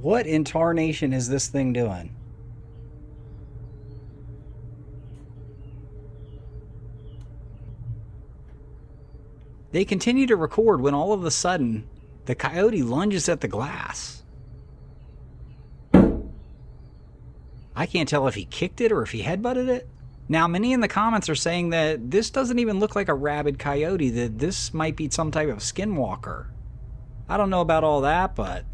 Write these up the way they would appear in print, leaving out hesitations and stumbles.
What in tarnation is this thing doing? They continue to record when all of a sudden, the coyote lunges at the glass. I can't tell if he kicked it or if he headbutted it. Now, many in the comments are saying that this doesn't even look like a rabid coyote, that this might be some type of skinwalker. I don't know about all that, but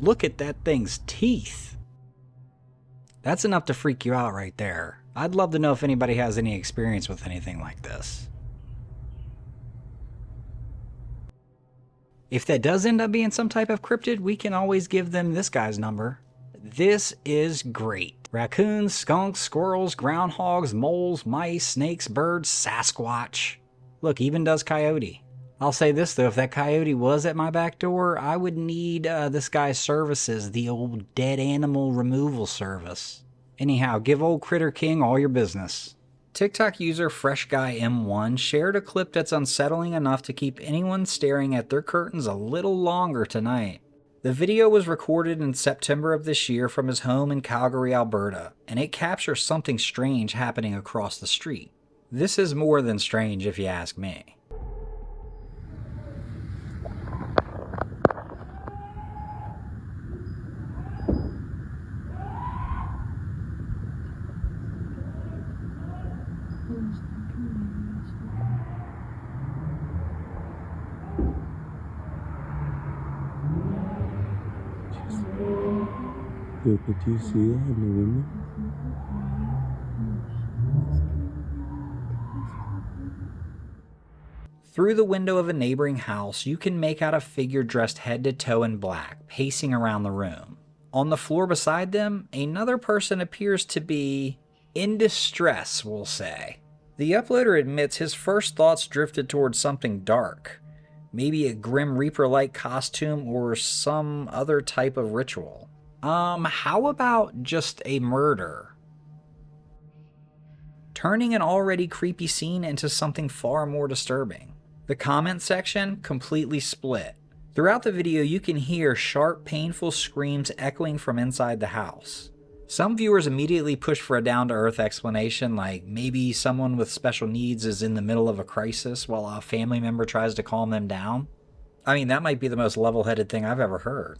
look at that thing's teeth. That's enough to freak you out right there. I'd love to know if anybody has any experience with anything like this. If that does end up being some type of cryptid, we can always give them this guy's number. This is great. Raccoons, skunks, squirrels, groundhogs, moles, mice, snakes, birds, Sasquatch. Look, even does coyote. I'll say this though, if that coyote was at my back door, I would need this guy's services, the old dead animal removal service. Anyhow, give old Critter King all your business. TikTok user FreshGuyM1 shared a clip that's unsettling enough to keep anyone staring at their curtains a little longer tonight. The video was recorded in September of this year from his home in Calgary, Alberta, and it captures something strange happening across the street. This is more than strange if you ask me. Yo, but do you see that in the window? Through the window of a neighboring house, you can make out a figure dressed head to toe in black, pacing around the room. On the floor beside them, another person appears to be in distress, we'll say. The uploader admits his first thoughts drifted towards something dark, maybe a Grim Reaper-like costume or some other type of ritual. How about just a murder? Turning an already creepy scene into something far more disturbing. The comment section completely split. Throughout the video, you can hear sharp, painful screams echoing from inside the house. Some viewers immediately push for a down-to-earth explanation, like maybe someone with special needs is in the middle of a crisis while a family member tries to calm them down. I mean, that might be the most level-headed thing I've ever heard.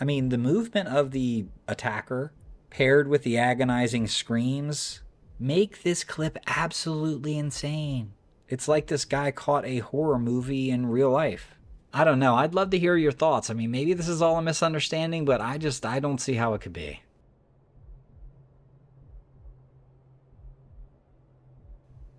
I mean, the movement of the attacker, paired with the agonizing screams, make this clip absolutely insane. It's like this guy caught a horror movie in real life. I don't know, I'd love to hear your thoughts. I mean, maybe this is all a misunderstanding, but I don't see how it could be.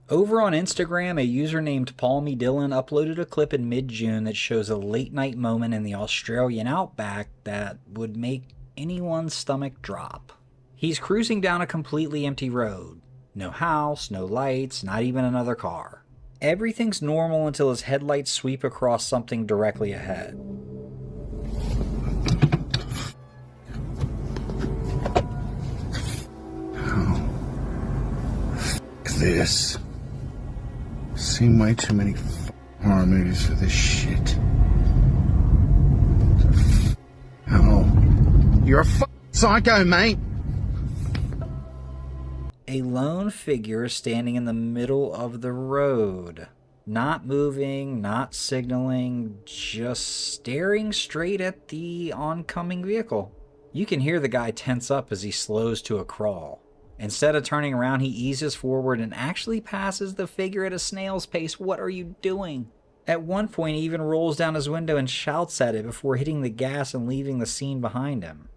Over on Instagram, a user named Palmy Dillon uploaded a clip in mid-June that shows a late-night moment in the Australian outback that would make anyone's stomach drop. He's cruising down a completely empty road. No house, no lights, not even another car. Everything's normal until his headlights sweep across something directly ahead. This. Seen way too many horror movies for this shit. Oh, you're a psycho, mate. A lone figure standing in the middle of the road. Not moving, not signaling, just staring straight at the oncoming vehicle. You can hear the guy tense up as he slows to a crawl. Instead of turning around, he eases forward and actually passes the figure at a snail's pace. What are you doing? At one point, he even rolls down his window and shouts at it before hitting the gas and leaving the scene behind him.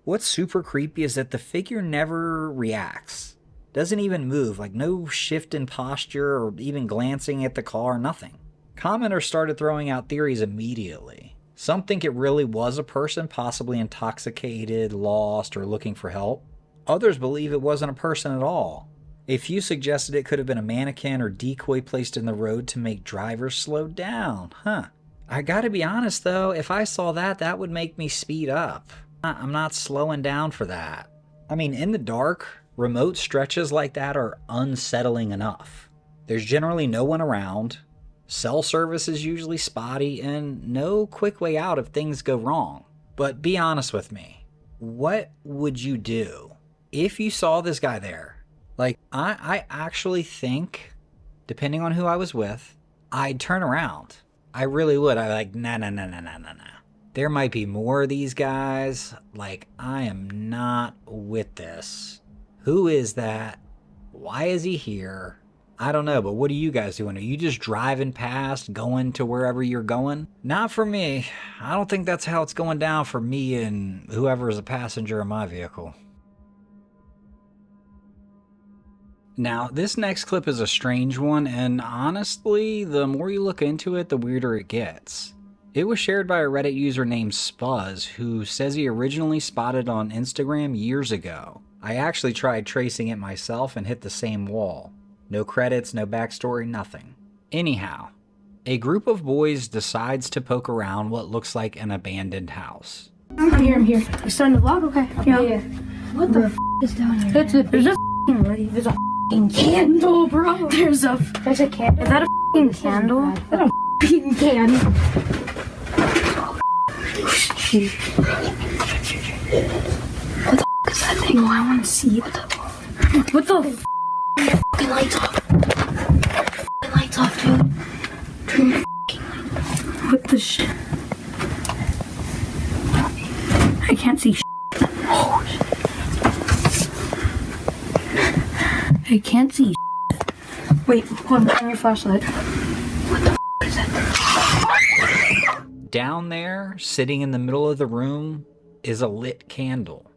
What's super creepy is that the figure never reacts. Doesn't even move, like no shift in posture or even glancing at the car, nothing. Commenters started throwing out theories immediately. Some think it really was a person, possibly intoxicated, lost, or looking for help. Others believe it wasn't a person at all. A few suggested it could have been a mannequin or decoy placed in the road to make drivers slow down. I gotta be honest though, if I saw that, that would make me speed up. I'm not slowing down for that. I mean, in the dark, remote stretches like that are unsettling enough. There's generally no one around, cell service is usually spotty, and no quick way out if things go wrong. But be honest with me. What would you do if you saw this guy there? Like, I actually think, depending on who I was with, I'd turn around. I really would. I'd like, nah. There might be more of these guys. Like, I am not with this. Who is that? Why is he here? I don't know, but what are you guys doing? Are you just driving past, going to wherever you're going? Not for me. I don't think that's how it's going down for me and whoever is a passenger in my vehicle. Now, this next clip is a strange one, and honestly, the more you look into it, the weirder it gets. It was shared by a Reddit user named Spuzz, who says he originally spotted it on Instagram years ago. I actually tried tracing it myself and hit the same wall. No credits, no backstory, nothing. Anyhow, a group of boys decides to poke around what looks like an abandoned house. I'm here. You starting the vlog? Okay. Yeah. What the is down here? There's a candle, bro. There's a candle. Is that a candle? Is that a candle? What the is that thing? Oh, I want to see. What the fucking lights off. Lights off, dude. Turn the fucking lights off. What the shit? I can't see shit. Oh, shit. I can't see shit. Wait, hold on, turn your flashlight. What the is that? Down there, sitting in the middle of the room, is a lit candle.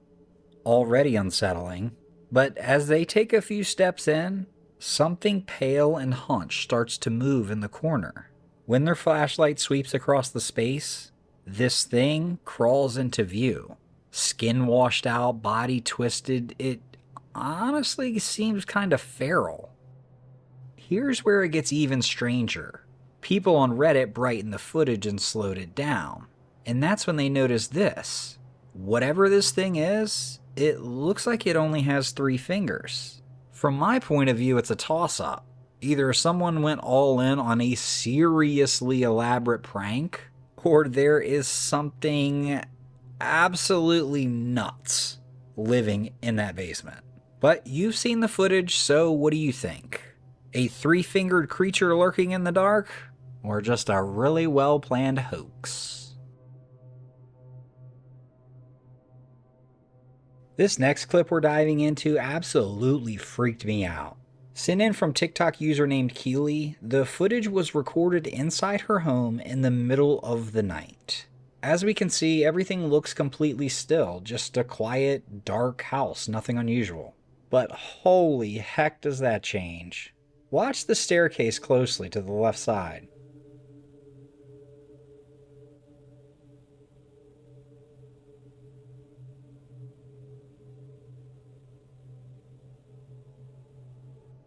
Already unsettling, but as they take a few steps in, something pale and hunched starts to move in the corner. When their flashlight sweeps across the space, this thing crawls into view. Skin washed out, body twisted, it honestly seems kind of feral. Here's where it gets even stranger. People on Reddit brightened the footage and slowed it down. And that's when they noticed this. Whatever this thing is, it looks like it only has 3 fingers. From my point of view, it's a toss-up. Either someone went all in on a seriously elaborate prank, or there is something absolutely nuts living in that basement. But you've seen the footage, so what do you think? A 3-fingered creature lurking in the dark? Or just a really well-planned hoax? This next clip we're diving into absolutely freaked me out. Sent in from TikTok user named Keely, the footage was recorded inside her home in the middle of the night. As we can see, everything looks completely still, just a quiet, dark house, nothing unusual. But holy heck does that change. Watch the staircase closely to the left side.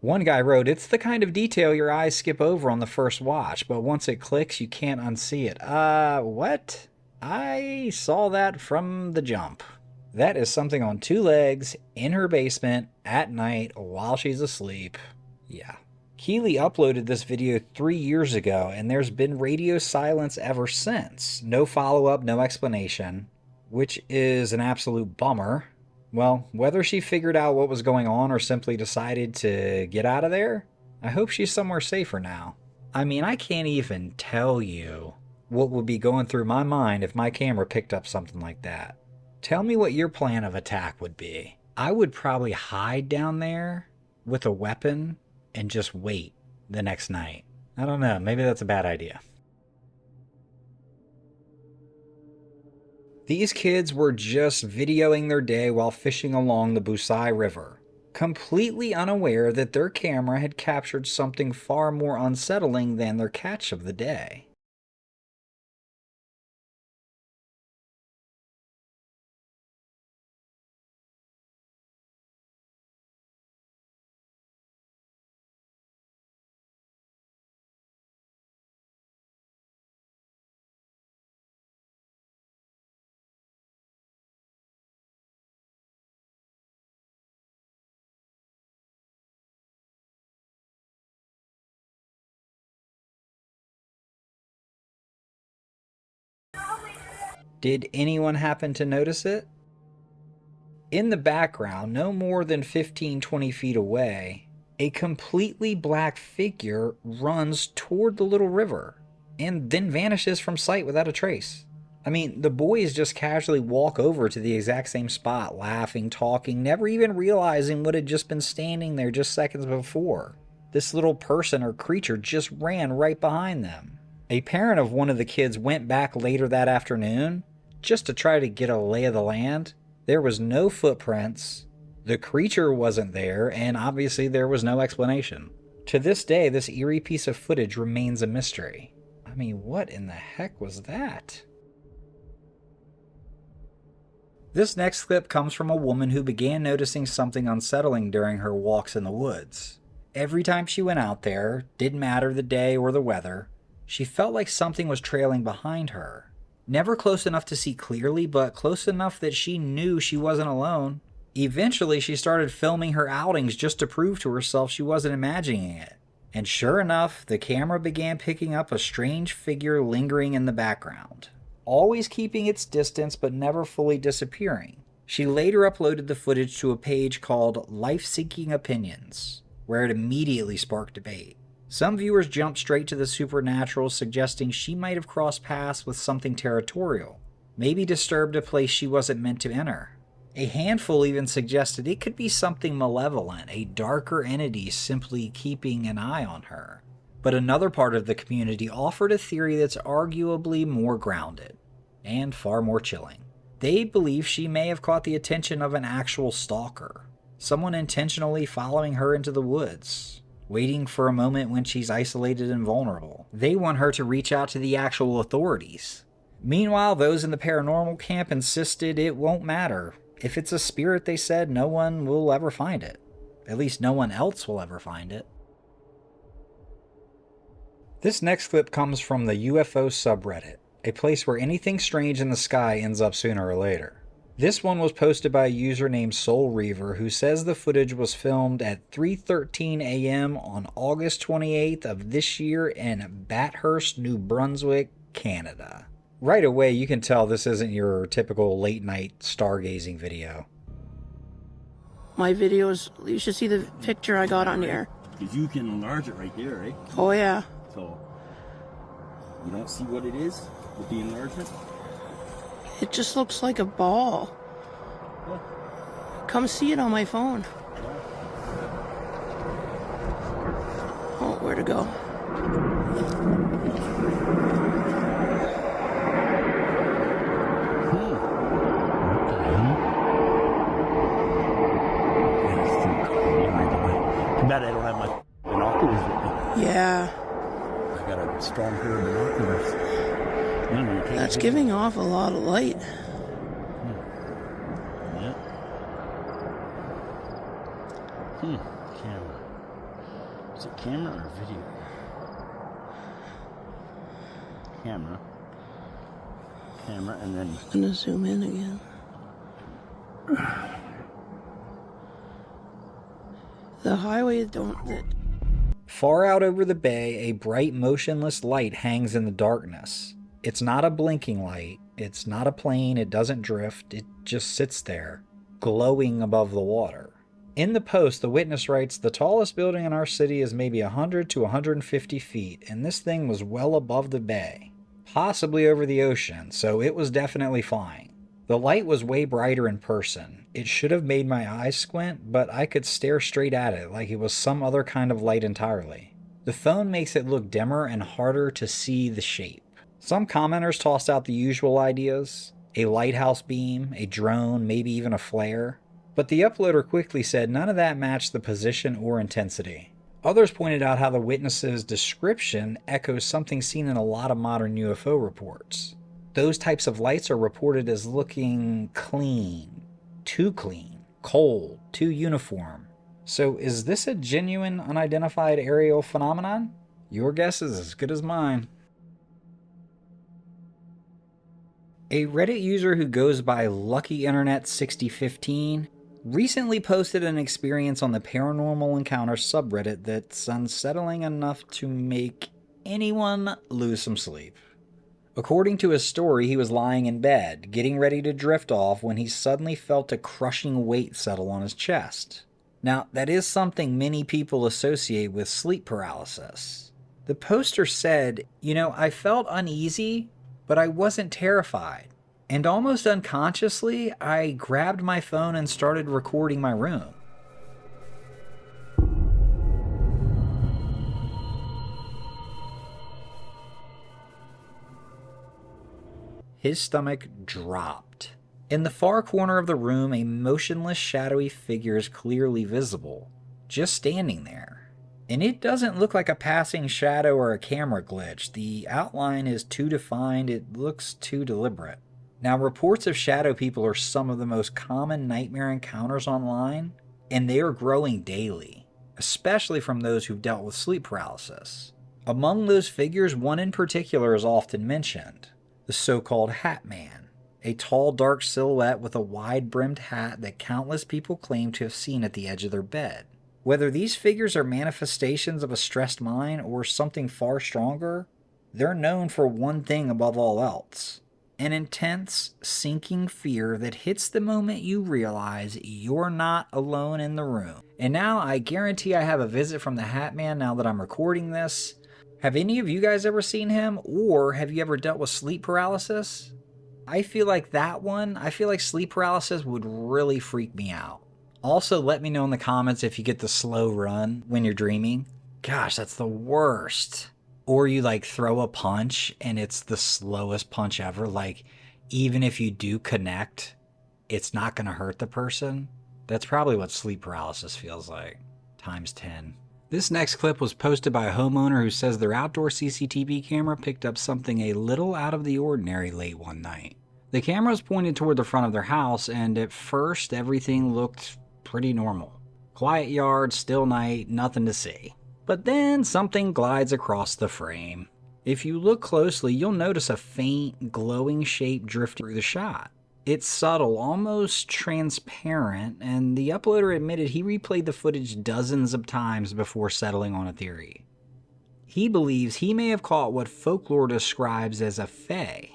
One guy wrote, "It's the kind of detail your eyes skip over on the first watch, but once it clicks, you can't unsee it." What? I saw that from the jump. That is something on 2 legs, in her basement, at night, while she's asleep. Yeah. Keely uploaded this video 3 years ago, and there's been radio silence ever since. No follow-up, no explanation, which is an absolute bummer. Well, whether she figured out what was going on or simply decided to get out of there, I hope she's somewhere safer now. I mean, I can't even tell you what would be going through my mind if my camera picked up something like that. Tell me what your plan of attack would be. I would probably hide down there with a weapon and just wait the next night. I don't know, maybe that's a bad idea. These kids were just videoing their day while fishing along the Busai River, completely unaware that their camera had captured something far more unsettling than their catch of the day. Did anyone happen to notice it? In the background, no more than 15-20 feet away, a completely black figure runs toward the little river and then vanishes from sight without a trace. I mean, the boys just casually walk over to the exact same spot, laughing, talking, never even realizing what had just been standing there just seconds before. This little person or creature just ran right behind them. A parent of one of the kids went back later that afternoon just to try to get a lay of the land. There was no footprints, the creature wasn't there, and obviously there was no explanation. To this day, this eerie piece of footage remains a mystery. I mean, what in the heck was that? This next clip comes from a woman who began noticing something unsettling during her walks in the woods. Every time she went out there, didn't matter the day or the weather, she felt like something was trailing behind her. Never close enough to see clearly, but close enough that she knew she wasn't alone. Eventually, she started filming her outings just to prove to herself she wasn't imagining it. And sure enough, the camera began picking up a strange figure lingering in the background, always keeping its distance but never fully disappearing. She later uploaded the footage to a page called Life-Seeking Opinions, where it immediately sparked debate. Some viewers jumped straight to the supernatural, suggesting she might have crossed paths with something territorial, maybe disturbed a place she wasn't meant to enter. A handful even suggested it could be something malevolent, a darker entity simply keeping an eye on her. But another part of the community offered a theory that's arguably more grounded, and far more chilling. They believe she may have caught the attention of an actual stalker, someone intentionally following her into the woods, waiting for a moment when she's isolated and vulnerable. They want her to reach out to the actual authorities. Meanwhile, those in the paranormal camp insisted it won't matter. If it's a spirit, they said, no one will ever find it. At least no one else will ever find it. This next clip comes from the UFO subreddit, a place where anything strange in the sky ends up sooner or later. This one was posted by a user named Soul Reaver, who says the footage was filmed at 3:13 a.m. on August 28th of this year in Bathurst, New Brunswick, Canada. Right away, you can tell this isn't your typical late-night stargazing video. My videos, you should see the picture I got on here. Because you can enlarge it right there, right? Oh yeah. So, you don't see what it is with the enlargement? It just looks like a ball. Come see it on my phone. Oh, where to go? Too bad I don't have my binoculars with me. Yeah. I got a strong pair of binoculars. That's giving off a lot of light. Yeah. Camera. Is it camera or video? Camera. Camera, and then... I'm gonna zoom in again. The highway don't... Far out over the bay, a bright, motionless light hangs in the darkness. It's not a blinking light, it's not a plane, it doesn't drift, it just sits there, glowing above the water. In the post, the witness writes, "The tallest building in our city is maybe 100 to 150 feet, and this thing was well above the bay, possibly over the ocean, so it was definitely flying. The light was way brighter in person. It should have made my eyes squint, but I could stare straight at it like it was some other kind of light entirely. The phone makes it look dimmer and harder to see the shape." Some commenters tossed out the usual ideas, a lighthouse beam, a drone, maybe even a flare. But the uploader quickly said none of that matched the position or intensity. Others pointed out how the witness's description echoes something seen in a lot of modern UFO reports. Those types of lights are reported as looking clean, cold, too uniform. So is this a genuine unidentified aerial phenomenon? Your guess is as good as mine. A Reddit user who goes by LuckyInternet6015 recently posted an experience on the Paranormal Encounters subreddit that's unsettling enough to make anyone lose some sleep. According to his story, he was lying in bed, getting ready to drift off when he suddenly felt a crushing weight settle on his chest. Now, that is something many people associate with sleep paralysis. The poster said, I felt uneasy, but I wasn't terrified. And almost unconsciously, I grabbed my phone and started recording my room. His stomach dropped. In the far corner of the room, a motionless, shadowy figure is clearly visible, just standing there. And it doesn't look like a passing shadow or a camera glitch. The outline is too defined, it looks too deliberate. Now, reports of shadow people are some of the most common nightmare encounters online, and they are growing daily, especially from those who've dealt with sleep paralysis. Among those figures, one in particular is often mentioned. The so-called Hat Man, a tall, dark silhouette with a wide-brimmed hat that countless people claim to have seen at the edge of their bed. Whether these figures are manifestations of a stressed mind or something far stronger, they're known for one thing above all else: an intense, sinking fear that hits the moment you realize you're not alone in the room. And now I guarantee I have a visit from the Hat Man now that I'm recording this. Have any of you guys ever seen him, or have you ever dealt with sleep paralysis? I feel like sleep paralysis would really freak me out. Also, let me know in the comments if you get the slow run when you're dreaming. Gosh, that's the worst. Or you throw a punch and it's the slowest punch ever. Even if you do connect, it's not going to hurt the person. That's probably what sleep paralysis feels like, times 10. This next clip was posted by a homeowner who says their outdoor CCTV camera picked up something a little out of the ordinary late one night. The camera was pointed toward the front of their house, and at first everything looked pretty normal. Quiet yard, still night, nothing to see. But then something glides across the frame. If you look closely, you'll notice a faint, glowing shape drifting through the shot. It's subtle, almost transparent, and the uploader admitted he replayed the footage dozens of times before settling on a theory. He believes he may have caught what folklore describes as a fae,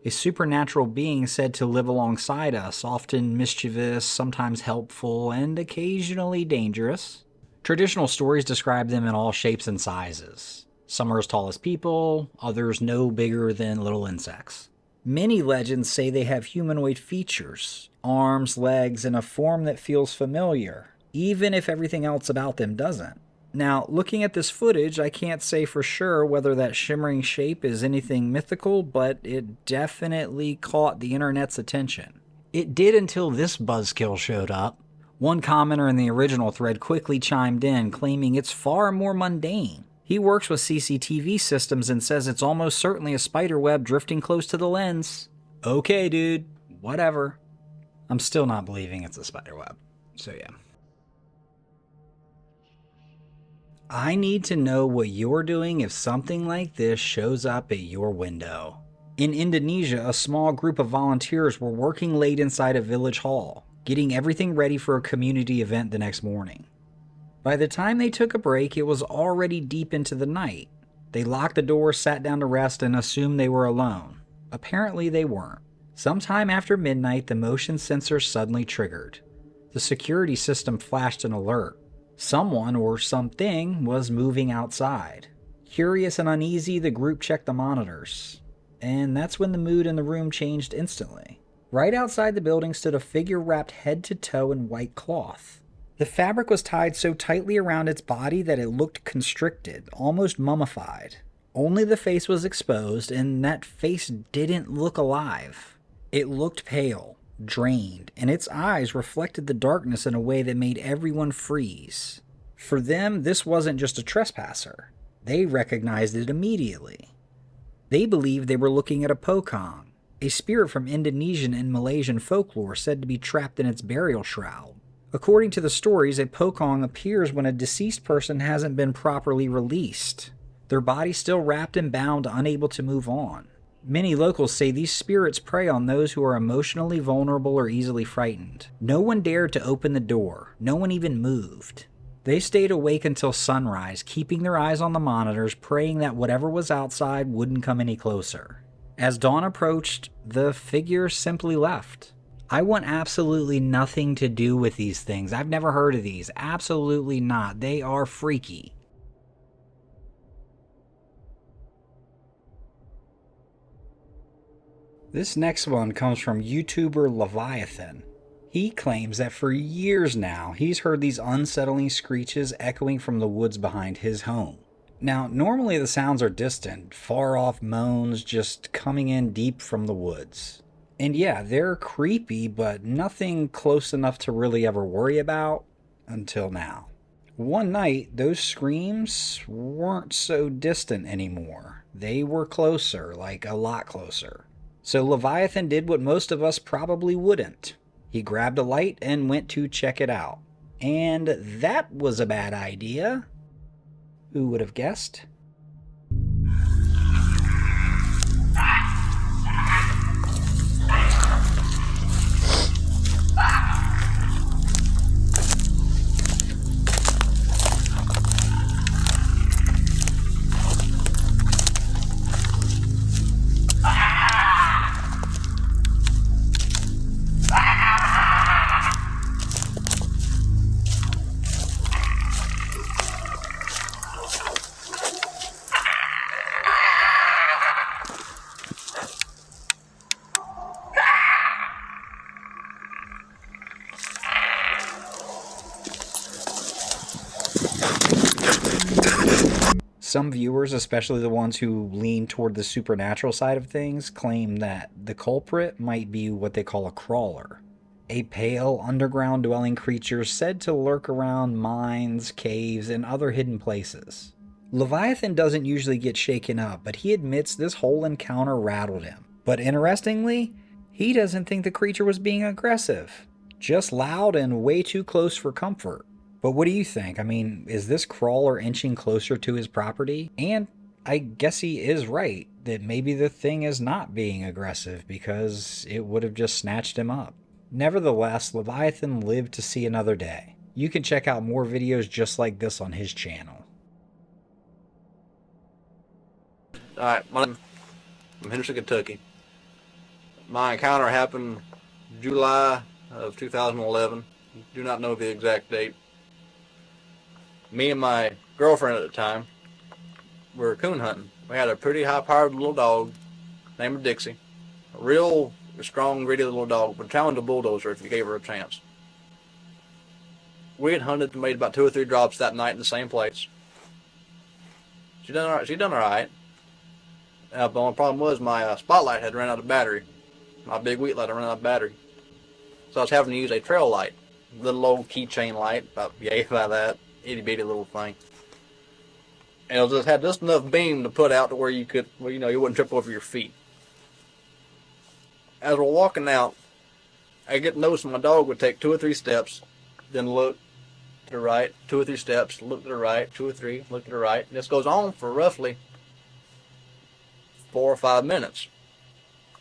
a supernatural being said to live alongside us, often mischievous, sometimes helpful, and occasionally dangerous. Traditional stories describe them in all shapes and sizes. Some are as tall as people, others no bigger than little insects. Many legends say they have humanoid features, arms, legs, and a form that feels familiar, even if everything else about them doesn't. Now, looking at this footage, I can't say for sure whether that shimmering shape is anything mythical, but it definitely caught the internet's attention. It did until this buzzkill showed up. One commenter in the original thread quickly chimed in, claiming it's far more mundane. He works with CCTV systems and says it's almost certainly a spider web drifting close to the lens. Okay, dude. Whatever. I'm still not believing it's a spider web. So yeah. I need to know what you're doing if something like this shows up at your window. In Indonesia, a small group of volunteers were working late inside a village hall, getting everything ready for a community event the next morning. By the time they took a break, it was already deep into the night. They locked the door, sat down to rest, and assumed they were alone. Apparently they weren't. Sometime after midnight, the motion sensor suddenly triggered. The security system flashed an alert. Someone or something was moving outside. Curious and uneasy, the group checked the monitors. And that's when the mood in the room changed instantly. Right outside the building stood a figure wrapped head to toe in white cloth. The fabric was tied so tightly around its body that it looked constricted, almost mummified. Only the face was exposed, and that face didn't look alive. It looked pale, drained, and its eyes reflected the darkness in a way that made everyone freeze. For them, this wasn't just a trespasser. They recognized it immediately. They believed they were looking at a pocong, a spirit from Indonesian and Malaysian folklore said to be trapped in its burial shroud. According to the stories, a pocong appears when a deceased person hasn't been properly released, their body still wrapped and bound, unable to move on. Many locals say these spirits prey on those who are emotionally vulnerable or easily frightened. No one dared to open the door. No one even moved. They stayed awake until sunrise, keeping their eyes on the monitors, praying that whatever was outside wouldn't come any closer. As dawn approached, the figure simply left. I want absolutely nothing to do with these things. I've never heard of these. Absolutely not. They are freaky. This next one comes from YouTuber Leviathan. He claims that for years now, he's heard these unsettling screeches echoing from the woods behind his home. Now, normally the sounds are distant, far-off moans just coming in deep from the woods. And yeah, they're creepy, but nothing close enough to really ever worry about until now. One night, those screams weren't so distant anymore. They were closer, like a lot closer. So Leviathan did what most of us probably wouldn't. He grabbed a light and went to check it out. And that was a bad idea. Who would have guessed? Some viewers, especially the ones who lean toward the supernatural side of things, claim that the culprit might be what they call a crawler. A pale, underground dwelling creature said to lurk around mines, caves, and other hidden places. Leviathan doesn't usually get shaken up, but he admits this whole encounter rattled him. But interestingly, he doesn't think the creature was being aggressive. Just loud and way too close for comfort. But what do you think? I mean, is this crawler inching closer to his property? And I guess he is right, that maybe the thing is not being aggressive because it would have just snatched him up. Nevertheless, Leviathan lived to see another day. You can check out more videos just like this on his channel. Alright, I'm from Henderson, Kentucky. My encounter happened July of 2011. Do not know the exact date. Me and my girlfriend at the time were coon hunting. We had a pretty high-powered little dog named Dixie. A real strong, gritty little dog, but challenge a bulldozer if you gave her a chance. We had hunted and made about 2 or 3 drops that night in the same place. She done all right. The only problem was my spotlight had run out of battery. My big wheat light had run out of battery. So I was having to use a trail light. Little old keychain light, about yay by that. Itty bitty little thing. And it just had just enough beam to put out to where you could, well, you wouldn't trip over your feet. As we're walking out, I get noticing my dog would take 2 or 3 steps, then look to the right, 2 or 3 steps, look to the right, 2 or 3, look to the right. And this goes on for roughly 4 or 5 minutes.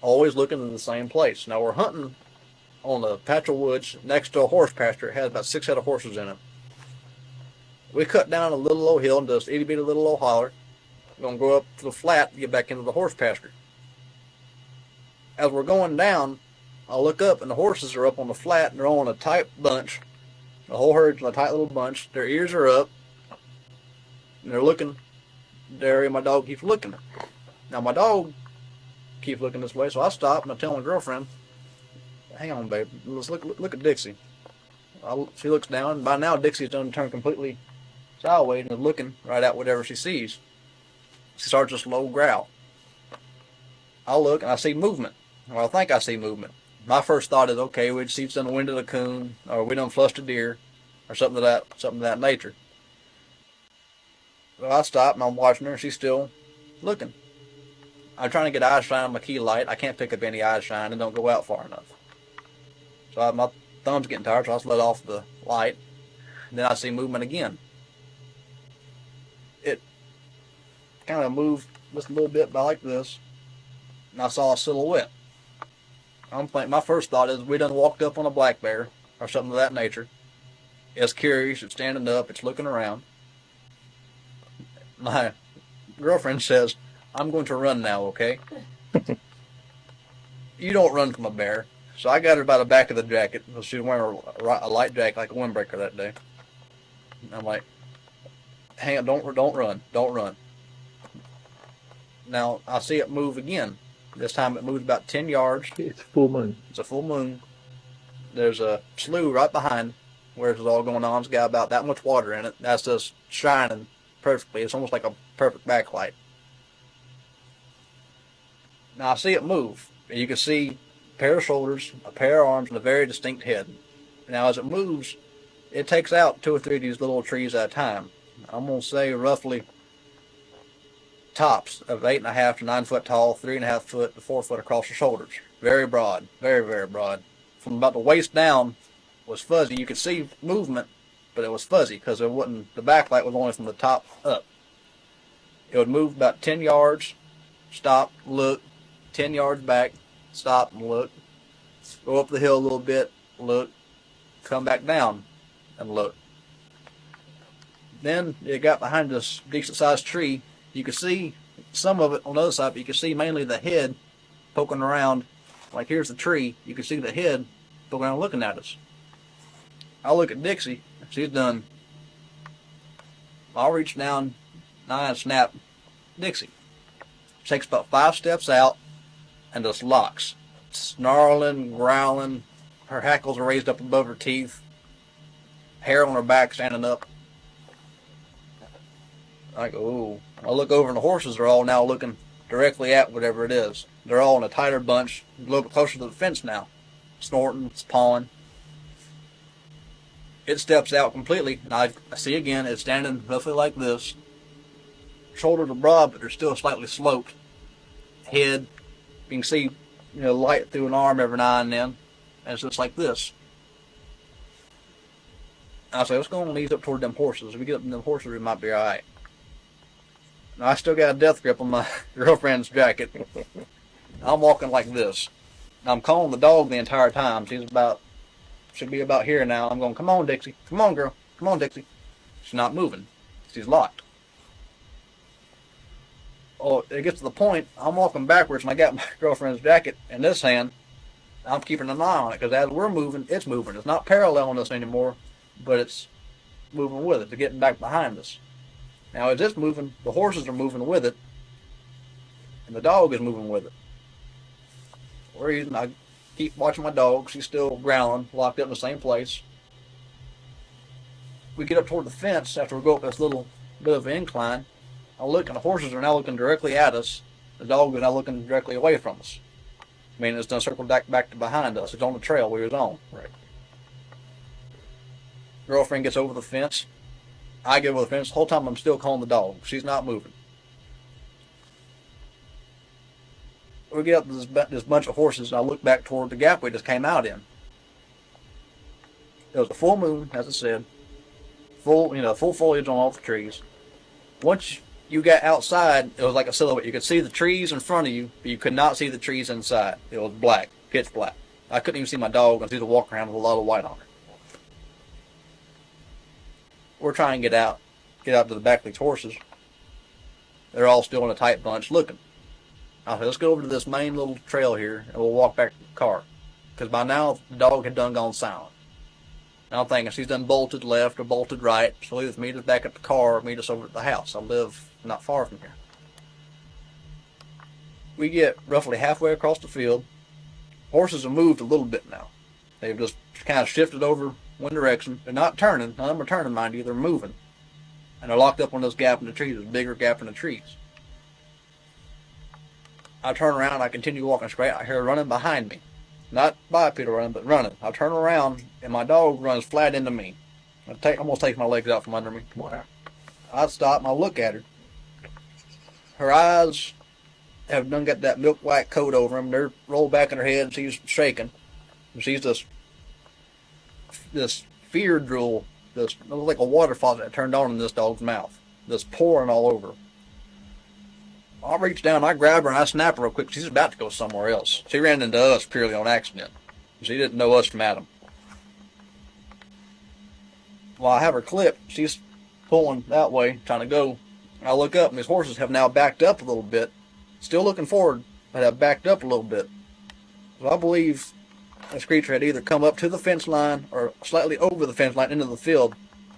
Always looking in the same place. Now we're hunting on a patch of woods next to a horse pasture. It has about 6 head of horses in it. We cut down a little low hill and just itty bitty little old holler. We're going to go up to the flat and get back into the horse pasture. As we're going down, I look up and the horses are up on the flat and they're all in a tight bunch. The whole herd's in a tight little bunch. Their ears are up. And they're looking there, and my dog keeps looking. Now my dog keeps looking this way, so I stop and I tell my girlfriend, "Hang on, babe. Let's look at Dixie." She looks down, and by now Dixie's done turned completely sideways and is looking right at whatever she sees. She starts a slow growl. I look and I see movement. Well, I think I see movement. My first thought is, okay, we'd see it's done the wind of the coon, or we done flushed a deer, or something of that nature. Well, I stop and I'm watching her, and she's still looking. I'm trying to get eye shine on my key light. I can't pick up any eye shine and don't go out far enough. So my thumb's getting tired, so I just let off the light. And then I see movement again. It kind of moved just a little bit by like this, and I saw a silhouette. I'm thinking, my first thought is we done walked up on a black bear or something of that nature. It's curious, it's standing up, it's looking around. My girlfriend says, "I'm going to run now, okay?" you don't run from a bear. So I got her by the back of the jacket. She was wearing a light jacket, like a windbreaker that day. And I'm like, hang on, don't run. Now I see it move again. This time it moves about 10 yards. It's full moon. It's a full moon. There's a slough right behind where it's all going on. It's got about that much water in it. That's just shining perfectly. It's almost like a perfect backlight. Now I see it move. You can see a pair of shoulders, a pair of arms, and a very distinct head. Now as it moves, it takes out 2 or 3 of these little trees at a time. I'm going to say roughly tops of 8.5 to 9 foot tall, 3.5 foot to 4 foot across the shoulders. Very broad, very, very broad. From about the waist down was fuzzy. You could see movement, but it was fuzzy because the backlight was only from the top up. It would move about 10 yards, stop, look, 10 yards back, stop and look, go up the hill a little bit, look, come back down and look. Then it got behind this decent sized tree. You could see some of it on the other side, but you could see mainly the head poking around. Like here's the tree. You can see the head poking around looking at us. I look at Dixie. She's done. I'll reach down and snap Dixie. She takes about 5 steps out and just locks. Snarling, growling. Her hackles are raised up above her teeth. Hair on her back standing up. I go, ooh. I look over and the horses are all now looking directly at whatever it is. They're all in a tighter bunch, a little bit closer to the fence now. Snorting, it's pawing. It steps out completely, and I see again, it's standing roughly like this. Shoulders are broad, but they're still slightly sloped. Head, you can see, light through an arm every now and then. And it's just like this. I say, let's go and ease up toward them horses. If we get up to them horses, we might be alright. Now, I still got a death grip on my girlfriend's jacket. I'm walking like this. I'm calling the dog the entire time. Should be about here now. I'm going, come on, Dixie. Come on, girl. Come on, Dixie. She's not moving. She's locked. Oh, it gets to the point, I'm walking backwards and I got my girlfriend's jacket in this hand. I'm keeping an eye on it because as we're moving, it's moving. It's not paralleling us anymore, but it's moving with it. It's getting back behind us. Now, as it's moving, the horses are moving with it, and the dog is moving with it. I keep watching my dog. She's still growling, locked up in the same place. We get up toward the fence after we go up this little bit of an incline. I look, and the horses are now looking directly at us. The dog is now looking directly away from us. I mean, it's done circled back to behind us. It's on the trail we was on. Right. Girlfriend gets over the fence. I get over the fence. The whole time I'm still calling the dog. She's not moving. We get up to this bunch of horses, and I look back toward the gap we just came out in. It was a full moon, as I said. Full foliage on all the trees. Once you got outside, it was like a silhouette. You could see the trees in front of you, but you could not see the trees inside. It was black, pitch black. I couldn't even see my dog until she was walking around with a lot of white on her. We're trying to get out to the back of these horses. They're all still in a tight bunch looking. I said, let's go over to this main little trail here, and we'll walk back to the car. Because by now, the dog had done gone silent. And I'm thinking, she's done bolted left or bolted right. She'll either meet us back at the car or meet us over at the house. I live not far from here. We get roughly halfway across the field. Horses have moved a little bit now. They've just kind of shifted over one direction. They're not turning. None of them are turning, mind you. They're moving. And they're locked up on this gap in the trees. There's a bigger gap in the trees. I turn around, I continue walking straight. I hear her running behind me. Not bipedal running, but running. I turn around, and my dog runs flat into me. I almost take my legs out from under me. Wow. I stop and I look at her. Her eyes have done got that milk white coat over them. They're rolled back in her head, and she's shaking. And she's this fear drool, this like a water faucet that turned on in this dog's mouth. This pouring all over. I reach down, I grab her, and I snap her real quick. She's about to go somewhere else. She ran into us purely on accident. She didn't know us from Adam. While I have her clipped, she's pulling that way, trying to go. I look up, and these horses have now backed up a little bit. Still looking forward, but have backed up a little bit. So I believe this creature had either come up to the fence line or slightly over the fence line into the field,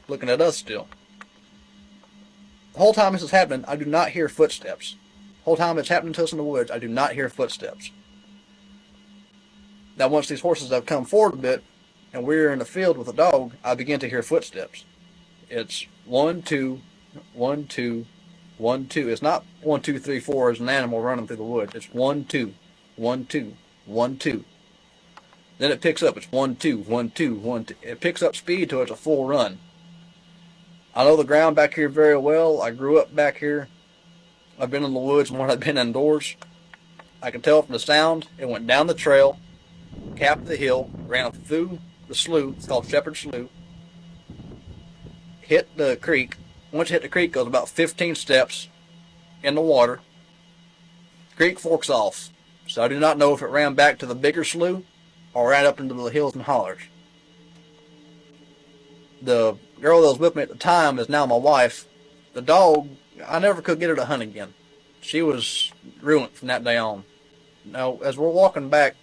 looking at us still. The whole time this is happening, I do not hear footsteps. The whole time it's happening to us in the woods, I do not hear footsteps. Now, once these horses have come forward a bit, and we're in the field with a dog, I begin to hear footsteps. It's 1, 2, 1, 2, 1, 2. It's not 1, 2, 3, 4 as an animal running through the woods. It's 1, 2, 1, 2, 1, 2. Then it picks up. It's 1, 2, 1, 2, 1, 2. It picks up speed till it's a full run. I know the ground back here very well. I grew up back here. I've been in the woods more than I've been indoors. I can tell from the sound. It went down the trail, capped the hill, ran through the slough. It's called Shepherd Slough. Hit the creek. Once it hit the creek, it goes about 15 steps in the water. The creek forks off. So I do not know if it ran back to the bigger slough or ran up into the hills and hollers. The girl that was with me at the time is now my wife. The dog, I never could get her to hunt again. She was ruined from that day on. Now, as we're walking back,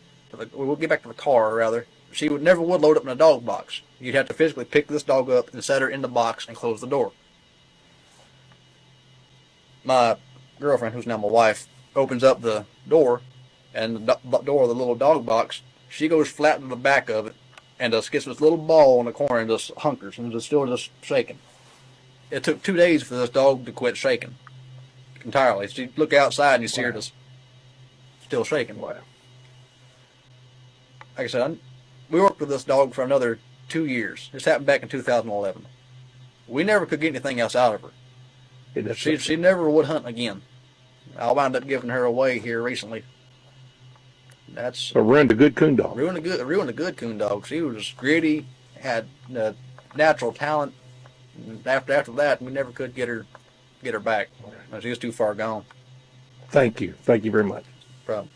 we'll get back to the car, rather, she never would load up in a dog box. You'd have to physically pick this dog up and set her in the box and close the door. My girlfriend, who's now my wife, opens up the door, and the door of the little dog box, she goes flat to the back of it, and just gets this little ball in the corner and just hunkers and is still just shaking. It took 2 days for this dog to quit shaking entirely. So you look outside and you see her just still shaking. Wow. Like I said, we worked with this dog for another 2 years. This happened back in 2011. We never could get anything else out of her. She never would hunt again. I wound up giving her away here recently. That's ruined a good coon dog. Ruined a good coon dog. She was gritty, had natural talent. And after that, we never could get her back. She was too far gone. Thank you very much. Problem.